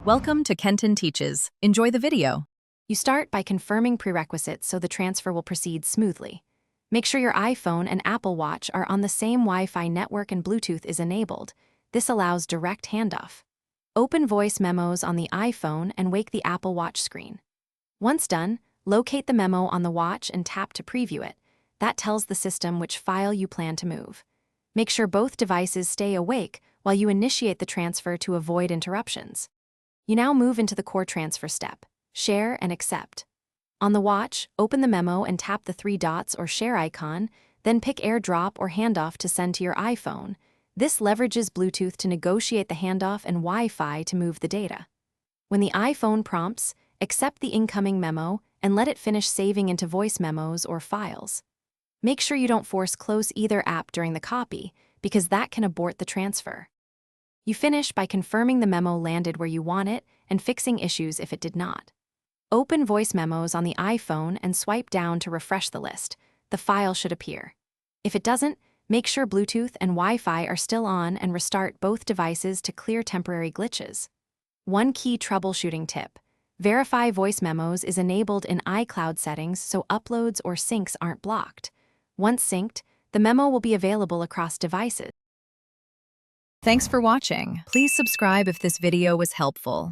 Welcome to Kenton Teaches. Enjoy the video. You start by confirming prerequisites so the transfer will proceed smoothly. Make sure your iPhone and Apple Watch are on the same Wi-Fi network and Bluetooth is enabled. This allows direct handoff. Open voice memos on the iPhone and wake the Apple Watch screen. Once done, locate the memo on the watch and tap to preview it. That tells the system which file you plan to move. Make sure both devices stay awake while you initiate the transfer to avoid interruptions. You now move into the core transfer step. Share and accept. On the watch, open the memo and tap the three dots or share icon, then pick AirDrop or handoff to send to your iPhone. This leverages Bluetooth to negotiate the handoff and Wi-Fi to move the data. When the iPhone prompts, accept the incoming memo and let it finish saving into voice memos or files. Make sure you don't force close either app during the copy, because that can abort the transfer. You finish by confirming the memo landed where you want it and fixing issues if it did not. Open voice memos on the iPhone and swipe down to refresh the list. The file should appear. If it doesn't, make sure Bluetooth and Wi-Fi are still on and restart both devices to clear temporary glitches. One key troubleshooting tip: verify voice memos is enabled in iCloud settings so uploads or syncs aren't blocked. Once synced, the memo will be available across devices. Thanks for watching. Please subscribe if this video was helpful.